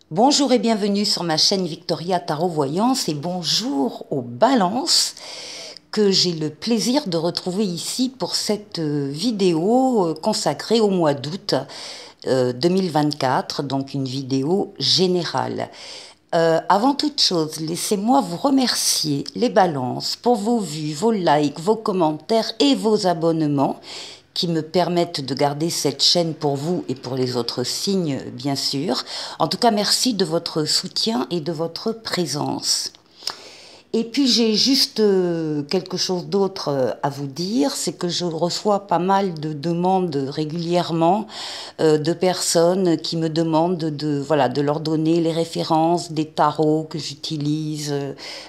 Bonjour et bienvenue sur ma chaîne Victoria Tarot Voyance et bonjour aux balances que j'ai le plaisir de retrouver ici pour cette vidéo consacrée au mois d'août 2024, donc une vidéo générale. Avant toute chose, laissez-moi vous remercier les balances pour vos vues, vos likes, vos commentaires et vos abonnements qui me permettent de garder cette chaîne pour vous et pour les autres signes, bien sûr. En tout cas, merci de votre soutien et de votre présence. Et puis j'ai juste quelque chose d'autre à vous dire, c'est que je reçois pas mal de demandes régulièrement de personnes qui me demandent de leur donner les références des tarots que j'utilise,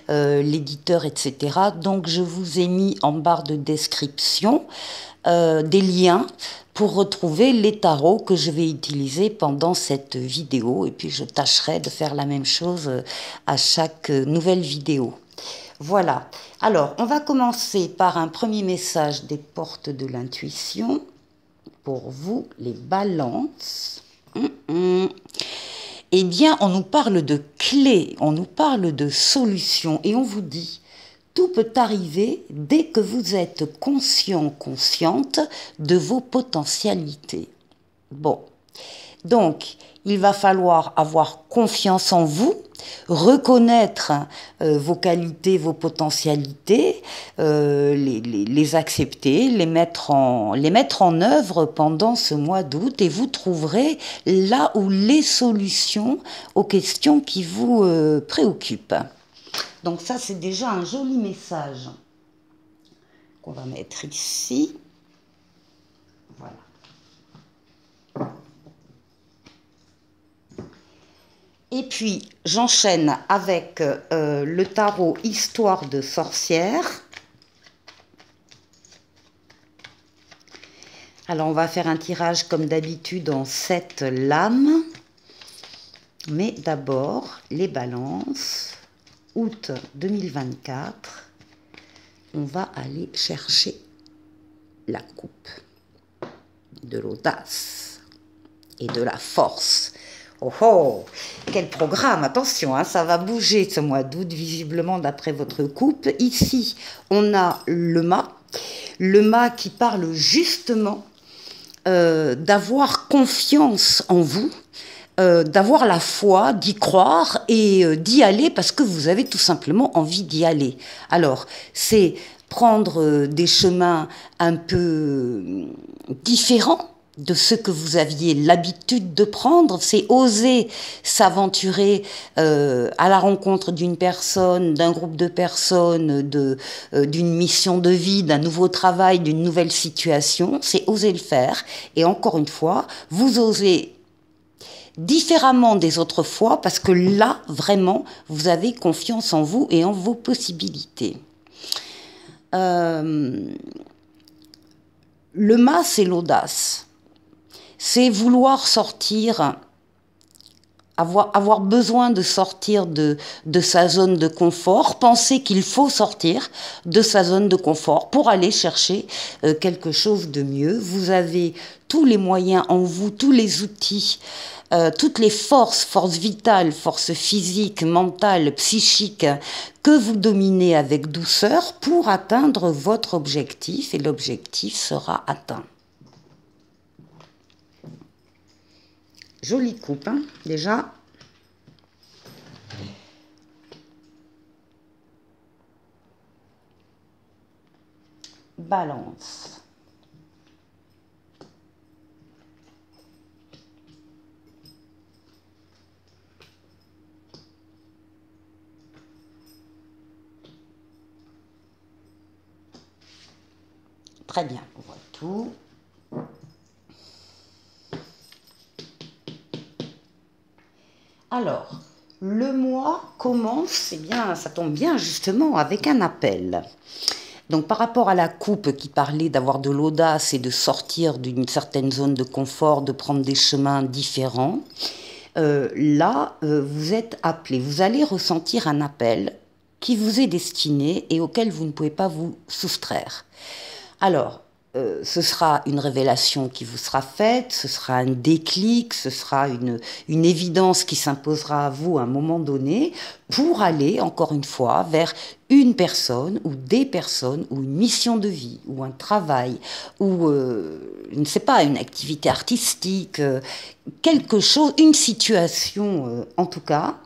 l'éditeur, etc. Donc je vous ai mis en barre de description des liens pour retrouver les tarots que je vais utiliser pendant cette vidéo. Et puis je tâcherai de faire la même chose à chaque nouvelle vidéo. Voilà. Alors, on va commencer par un premier message des portes de l'intuition pour vous, les balances. Eh bien, on nous parle de clés, on nous parle de solutions et on vous dit tout peut arriver dès que vous êtes conscient, consciente de vos potentialités. Bon, donc il va falloir avoir confiance en vous, reconnaître vos qualités, vos potentialités, les accepter, les mettre en œuvre pendant ce mois d'août et vous trouverez là où les solutions aux questions qui vous préoccupent. Donc ça, c'est déjà un joli message qu'on va mettre ici. Voilà. Et puis, j'enchaîne avec le tarot Histoire de sorcière. Alors, on va faire un tirage comme d'habitude en 7 lames. Mais d'abord, les balances. Août 2024, on va aller chercher la coupe, de l'audace et de la force. Oh oh, quel programme, attention, hein, ça va bouger ce mois d'août, visiblement d'après votre coupe. Ici, on a le mât qui parle justement d'avoir confiance en vous, d'avoir la foi, d'y croire et d'y aller parce que vous avez tout simplement envie d'y aller. Alors, c'est prendre des chemins un peu différents de ce que vous aviez l'habitude de prendre, c'est oser s'aventurer à la rencontre d'une personne, d'un groupe de personnes, d'une mission de vie, d'un nouveau travail, d'une nouvelle situation, c'est oser le faire. Et encore une fois, vous osez différemment des autres fois, parce que là, vraiment, vous avez confiance en vous et en vos possibilités. Le mât, c'est l'audace. C'est vouloir sortir, avoir besoin de sortir de sa zone de confort, penser qu'il faut sortir de sa zone de confort pour aller chercher quelque chose de mieux. Vous avez tous les moyens en vous, tous les outils, toutes les forces vitales, forces physiques, mentales, psychiques, que vous dominez avec douceur pour atteindre votre objectif et l'objectif sera atteint. Jolie coupe, hein, déjà. Balance. Très bien, on voit tout. Alors, le mois commence, eh bien, ça tombe bien justement avec un appel. Donc par rapport à la coupe qui parlait d'avoir de l'audace et de sortir d'une certaine zone de confort, de prendre des chemins différents, vous êtes appelé, vous allez ressentir un appel qui vous est destiné et auquel vous ne pouvez pas vous soustraire. Alors, ce sera une révélation qui vous sera faite, ce sera un déclic, ce sera une évidence qui s'imposera à vous à un moment donné pour aller, encore une fois, vers une personne ou des personnes ou une mission de vie ou un travail ou, je ne sais pas, une activité artistique, quelque chose, une situation en tout cas.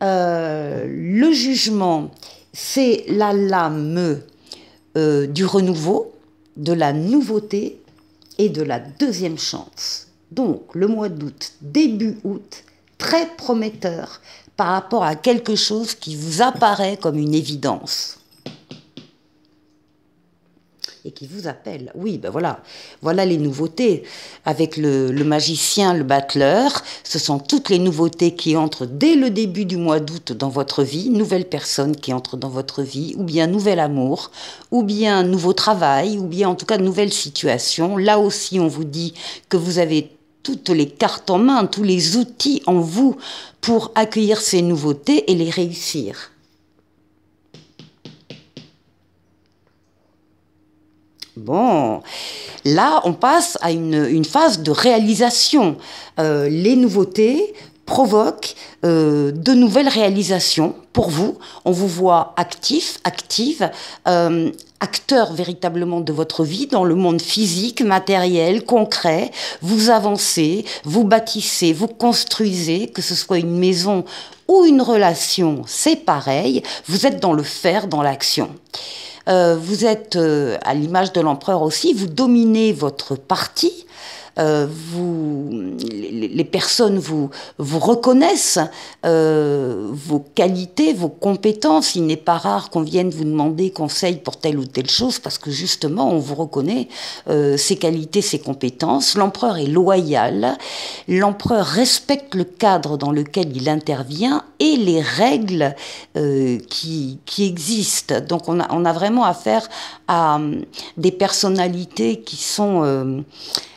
Le jugement, c'est la lame du renouveau, de la nouveauté et de la deuxième chance. Donc, le mois d'août, début août, très prometteur par rapport à quelque chose qui vous apparaît comme une évidence. Et qui vous appelle. Oui, ben voilà. Voilà les nouveautés. Avec le magicien, le battleur, ce sont toutes les nouveautés qui entrent dès le début du mois d'août dans votre vie, nouvelle personne qui entre dans votre vie, ou bien nouvel amour, ou bien nouveau travail, ou bien en tout cas nouvelle situation. Là aussi, on vous dit que vous avez toutes les cartes en main, tous les outils en vous pour accueillir ces nouveautés et les réussir. Bon, là, on passe à une phase de réalisation. Les nouveautés provoquent de nouvelles réalisations pour vous. On vous voit actif, active, acteur véritablement de votre vie dans le monde physique, matériel, concret. Vous avancez, vous bâtissez, vous construisez, que ce soit une maison ou une relation, c'est pareil. Vous êtes dans le faire, dans l'action. Vous êtes, à l'image de l'empereur aussi, vous dominez votre parti, les personnes vous reconnaissent, vos qualités, vos compétences. Il n'est pas rare qu'on vienne vous demander conseil pour telle ou telle chose parce que justement on vous reconnaît ses qualités, ses compétences. L'empereur est loyal, l'empereur respecte le cadre dans lequel il intervient et les règles qui existent. Donc on a vraiment affaire à des personnalités qui sont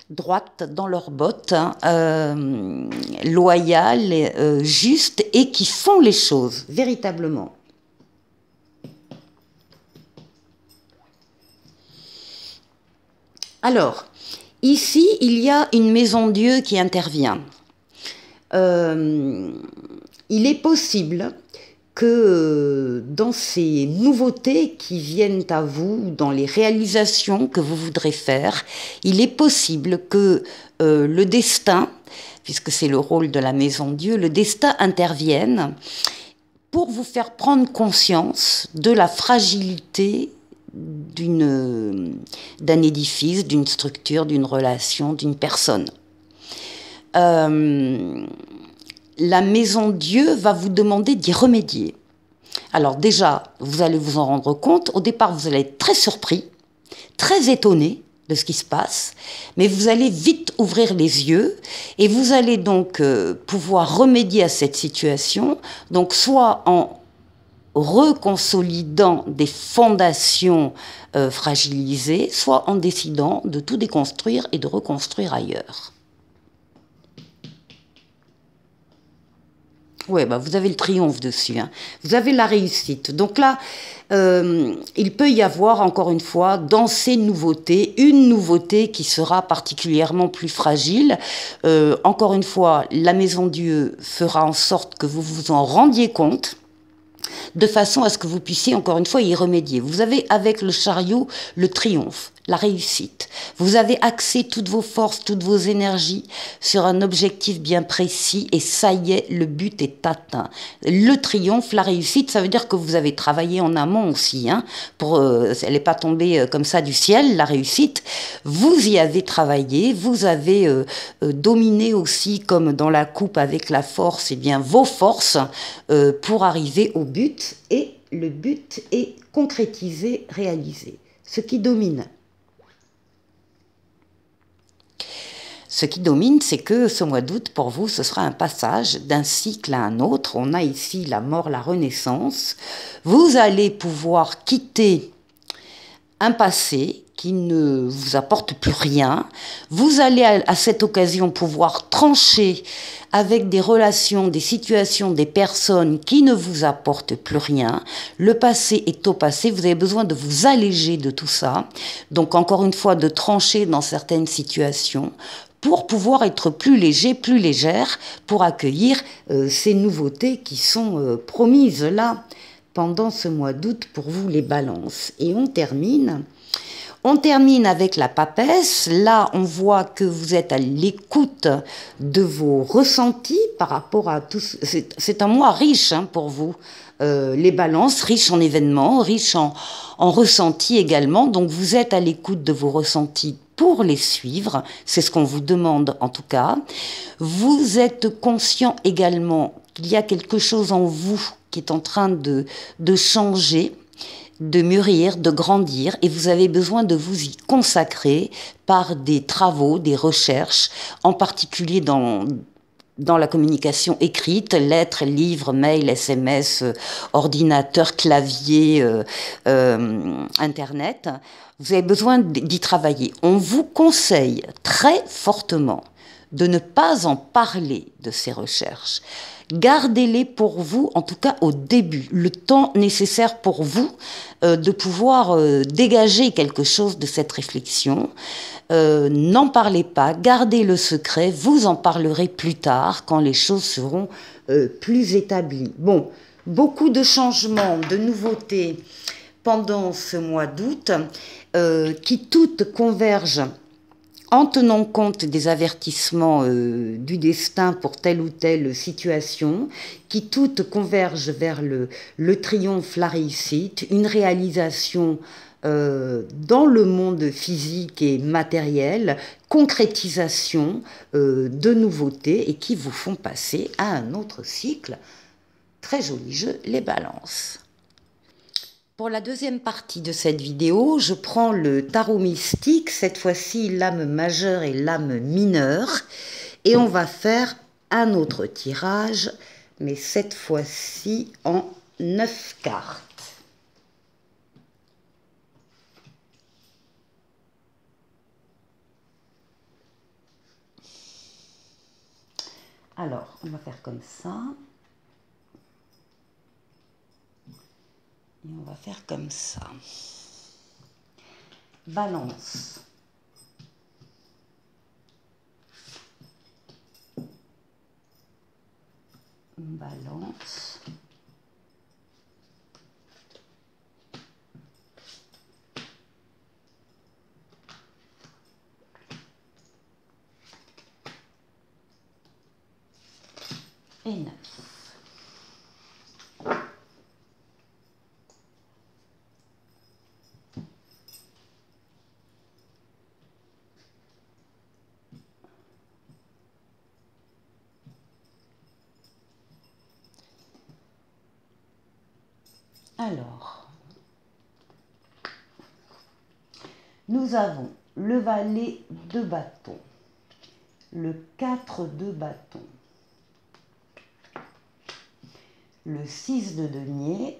droites dans leurs bottes, loyales, justes et qui font les choses véritablement. Alors, ici, il y a une maison Dieu qui intervient. Il est possible que dans ces nouveautés qui viennent à vous, dans les réalisations que vous voudrez faire, il est possible que le destin, puisque c'est le rôle de la maison Dieu, le destin intervienne pour vous faire prendre conscience de la fragilité d'un édifice, d'une structure, d'une relation, d'une personne. La maison Dieu va vous demander d'y remédier. Alors déjà, vous allez vous en rendre compte. Au départ, vous allez être très surpris, très étonné de ce qui se passe, mais vous allez vite ouvrir les yeux et vous allez donc pouvoir remédier à cette situation, donc soit en reconsolidant des fondations fragilisées, soit en décidant de tout déconstruire et de reconstruire ailleurs. Ouais, bah vous avez le triomphe dessus, hein. Vous avez la réussite. Donc là, il peut y avoir, encore une fois, dans ces nouveautés, une nouveauté qui sera particulièrement plus fragile. Encore une fois, la Maison Dieu fera en sorte que vous vous en rendiez compte, de façon à ce que vous puissiez, encore une fois, y remédier. Vous avez, avec le chariot, le triomphe, la réussite. Vous avez axé toutes vos forces, toutes vos énergies sur un objectif bien précis et ça y est, le but est atteint. Le triomphe, la réussite, ça veut dire que vous avez travaillé en amont aussi, hein, elle n'est pas tombée comme ça du ciel, la réussite. Vous y avez travaillé, vous avez dominé aussi, comme dans la coupe avec la force, eh bien, vos forces pour arriver au but, et le but est concrétisé, réalisé. Ce qui domine. Ce qui domine, c'est que ce mois d'août, pour vous, ce sera un passage d'un cycle à un autre. On a ici la mort, la renaissance. Vous allez pouvoir quitter un passé qui ne vous apporte plus rien. Vous allez à cette occasion pouvoir trancher avec des relations, des situations, des personnes qui ne vous apportent plus rien. Le passé est au passé, vous avez besoin de vous alléger de tout ça. Donc encore une fois, de trancher dans certaines situations pour pouvoir être plus léger, plus légère, pour accueillir ces nouveautés qui sont promises là pendant ce mois d'août pour vous les balances. Et on termine avec la papesse. Là, on voit que vous êtes à l'écoute de vos ressentis par rapport à tout. C'est un mois riche pour vous. Les balances, riche en événements, riche en ressentis également. Donc, vous êtes à l'écoute de vos ressentis pour les suivre. C'est ce qu'on vous demande en tout cas. Vous êtes conscient également qu'il y a quelque chose en vous qui est en train de changer, de mûrir, de grandir, et vous avez besoin de vous y consacrer par des travaux, des recherches, en particulier dans la communication écrite, lettres, livres, mails, SMS, ordinateur, clavier, Internet. Vous avez besoin d'y travailler. On vous conseille très fortement de ne pas en parler de ces recherches. Gardez-les pour vous, en tout cas au début, le temps nécessaire pour vous de pouvoir dégager quelque chose de cette réflexion. N'en parlez pas, gardez le secret, vous en parlerez plus tard quand les choses seront plus établies. Bon, beaucoup de changements, de nouveautés pendant ce mois d'août qui toutes convergent en tenant compte des avertissements du destin pour telle ou telle situation, qui toutes convergent vers le triomphe, la réussite, une réalisation dans le monde physique et matériel, concrétisation de nouveautés et qui vous font passer à un autre cycle. Très joli jeu, les balances. Pour la deuxième partie de cette vidéo, je prends le tarot mystique, cette fois-ci l'âme majeure et l'âme mineure, et on va faire un autre tirage, mais cette fois-ci en 9 cartes. Alors, on va faire comme ça. Et on va faire comme ça. Balance. Balance. Et 9. Alors, nous avons le valet de bâton, le 4 de bâton, le 6 de denier,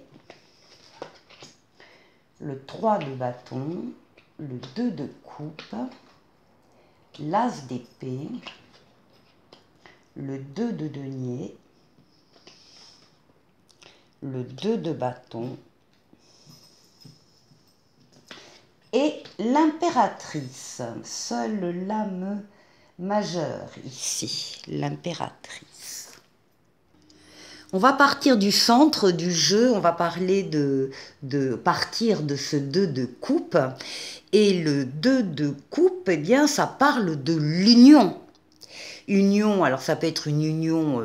le 3 de bâton, le 2 de coupe, l'as d'épée, le 2 de denier, le 2 de bâton et l'impératrice. Seule l'âme majeure ici, l'impératrice. On va partir du centre du jeu, on va parler de partir de ce 2 de coupe. Et le 2 de coupe, eh bien, ça parle de l'union. Union, alors ça peut être une union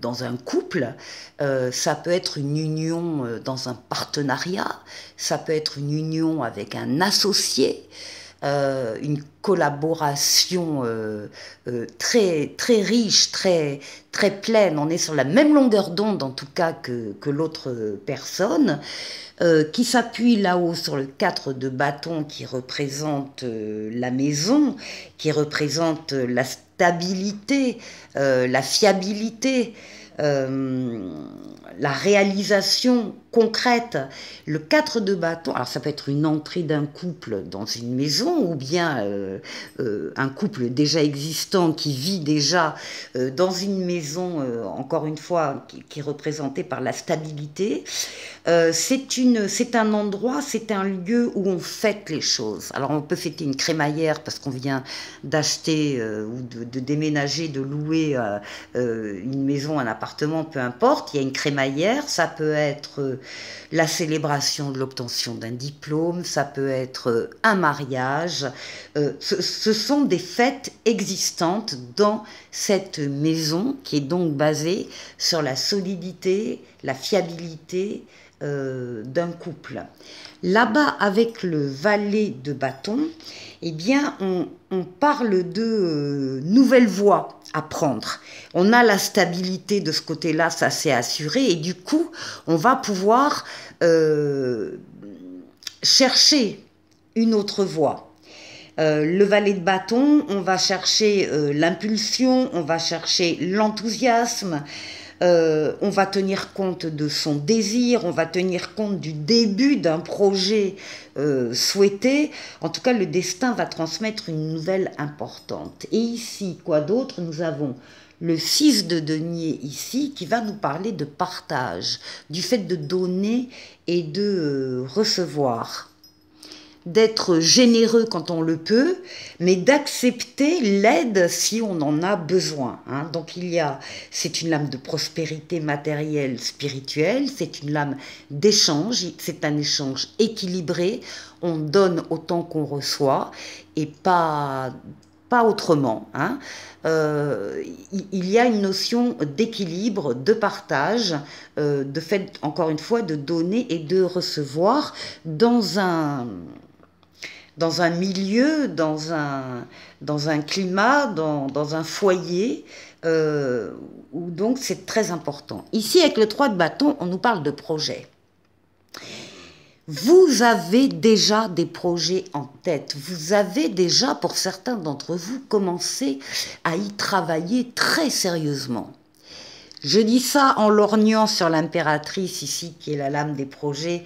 dans un couple, ça peut être une union dans un partenariat, ça peut être une union avec un associé, une collaboration très, très riche, très, très pleine. On est sur la même longueur d'onde en tout cas que l'autre personne. Qui s'appuie là-haut sur le 4 de bâton qui représente la maison, qui représente la stabilité, la fiabilité, la réalisation concrète. Le 4 de bâton, alors ça peut être une entrée d'un couple dans une maison ou bien un couple déjà existant qui vit déjà dans une maison, encore une fois, qui est représentée par la stabilité. C'est un endroit, c'est un lieu où on fête les choses. Alors on peut fêter une crémaillère parce qu'on vient d'acheter ou de déménager, de louer une maison, un appartement, peu importe. Il y a une crémaillère, ça peut être la célébration de l'obtention d'un diplôme, ça peut être un mariage. Ce sont des fêtes existantes dans cette maison qui est donc basée sur la solidité, la fiabilité d'un couple. Là-bas, avec le valet de bâton, eh bien, on parle de nouvelles voies à prendre. On a la stabilité de ce côté-là, ça s'est assuré, et du coup, on va pouvoir chercher une autre voie. Le valet de bâton, on va chercher l'impulsion, on va chercher l'enthousiasme, on va tenir compte de son désir, on va tenir compte du début d'un projet souhaité. En tout cas, le destin va transmettre une nouvelle importante. Et ici, quoi d'autre? Nous avons le 6 de denier ici qui va nous parler de partage, du fait de donner et de recevoir. D'être généreux quand on le peut, mais d'accepter l'aide si on en a besoin. Hein. Donc c'est une lame de prospérité matérielle, spirituelle, c'est une lame d'échange, c'est un échange équilibré, on donne autant qu'on reçoit et pas autrement. Hein. Il y a une notion d'équilibre, de partage, de fait, encore une fois, de donner et de recevoir dans un milieu, dans un climat, dans un foyer, où donc c'est très important. Ici, avec le 3 de bâton, on nous parle de projet. Vous avez déjà des projets en tête. Vous avez déjà, pour certains d'entre vous, commencé à y travailler très sérieusement. Je dis ça en lorgnant sur l'impératrice ici, qui est la lame des projets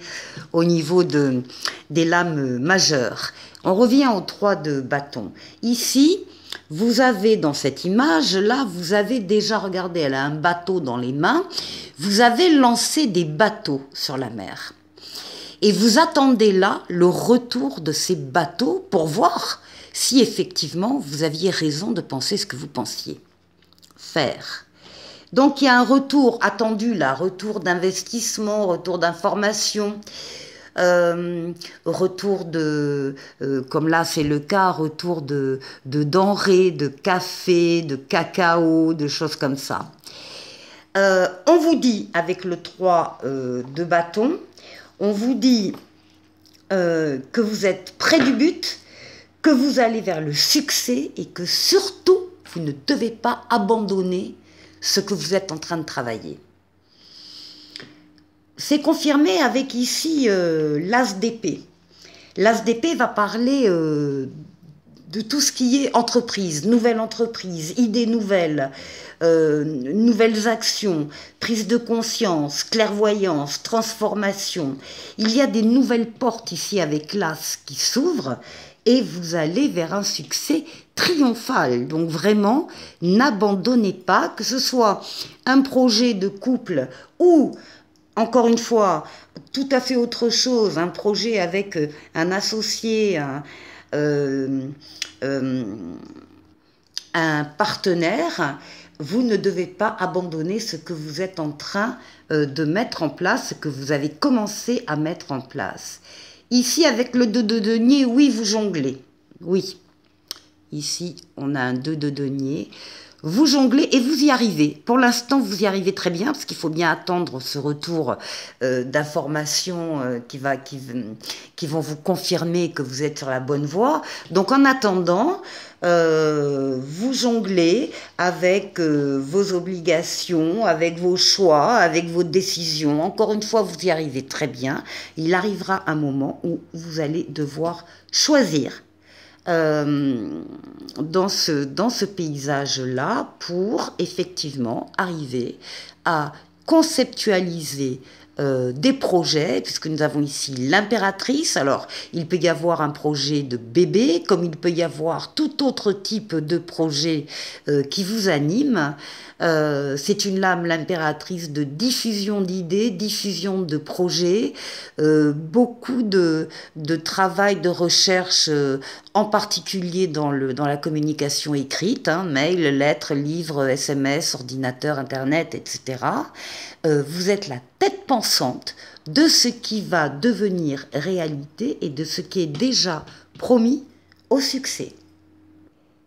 au niveau des lames majeures. On revient au 3 de bâton. Ici, vous avez dans cette image-là, vous avez déjà, regardé, elle a un bateau dans les mains, vous avez lancé des bateaux sur la mer. Et vous attendez là le retour de ces bateaux pour voir si effectivement vous aviez raison de penser ce que vous pensiez faire. Donc il y a un retour attendu là, retour d'investissement, retour d'information, retour de, comme là c'est le cas, retour de denrées, de café, de cacao, de choses comme ça. On vous dit avec le 3 de bâton, on vous dit que vous êtes près du but, que vous allez vers le succès et que surtout vous ne devez pas abandonner ce que vous êtes en train de travailler. C'est confirmé avec ici l'as d'épée. L'as d'épée va parler de tout ce qui est entreprise, idées nouvelles, nouvelles actions, prise de conscience, clairvoyance, transformation. Il y a des nouvelles portes ici avec l'as qui s'ouvrent et vous allez vers un succès triomphal. Donc vraiment, n'abandonnez pas, que ce soit un projet de couple ou, encore une fois, tout à fait autre chose, un projet avec un associé, un partenaire, vous ne devez pas abandonner ce que vous êtes en train de mettre en place, ce que vous avez commencé à mettre en place. Ici, avec le 2 de denier, oui, vous jonglez. Oui. Ici, on a un 2 de denier. Vous jonglez et vous y arrivez. Pour l'instant, vous y arrivez très bien parce qu'il faut bien attendre ce retour d'informations qui vont vous confirmer que vous êtes sur la bonne voie. Donc, en attendant, vous jonglez avec vos obligations, avec vos choix, avec vos décisions. Encore une fois, vous y arrivez très bien. Il arrivera un moment où vous allez devoir choisir dans ce paysage-là pour effectivement arriver à conceptualiser des projets, puisque nous avons ici l'impératrice. Alors, il peut y avoir un projet de bébé, comme il peut y avoir tout autre type de projet qui vous anime. C'est une lame, l'impératrice, de diffusion d'idées, diffusion de projets, beaucoup de travail, de recherche, en particulier dans la communication écrite, hein, mail, lettres, livres, SMS, ordinateur, Internet, etc. Vous êtes la tête pensante de ce qui va devenir réalité et de ce qui est déjà promis au succès.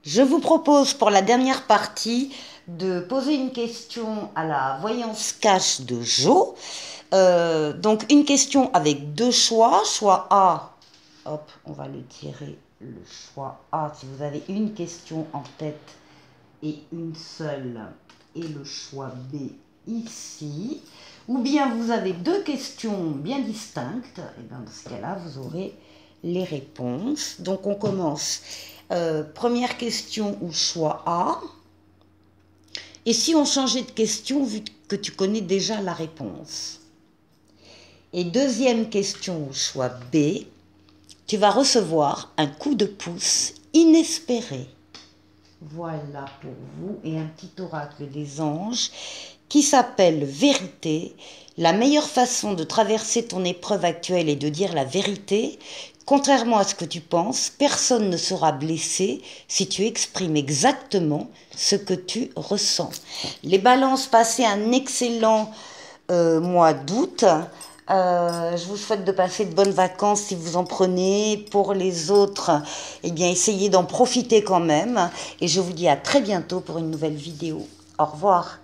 Je vous propose pour la dernière partie de poser une question à la voyance cash de Jo. Donc une question avec deux choix. Choix A, hop, on va le tirer, le choix A, si vous avez une question en tête et une seule, et le choix B ici. Ou bien vous avez deux questions bien distinctes, et bien dans ce cas-là, vous aurez les réponses. Donc on commence. Première question ou choix A. Et si on changeait de question, vu que tu connais déjà la réponse? Et deuxième question ou choix B, tu vas recevoir un coup de pouce inespéré. Voilà pour vous, et un petit oracle des anges qui s'appelle Vérité. La meilleure façon de traverser ton épreuve actuelle est de dire la vérité. Contrairement à ce que tu penses, personne ne sera blessé si tu exprimes exactement ce que tu ressens. Les balances, passez un excellent mois d'août. Je vous souhaite de passer de bonnes vacances si vous en prenez. Pour les autres, eh bien, essayez d'en profiter quand même. Et je vous dis à très bientôt pour une nouvelle vidéo. Au revoir.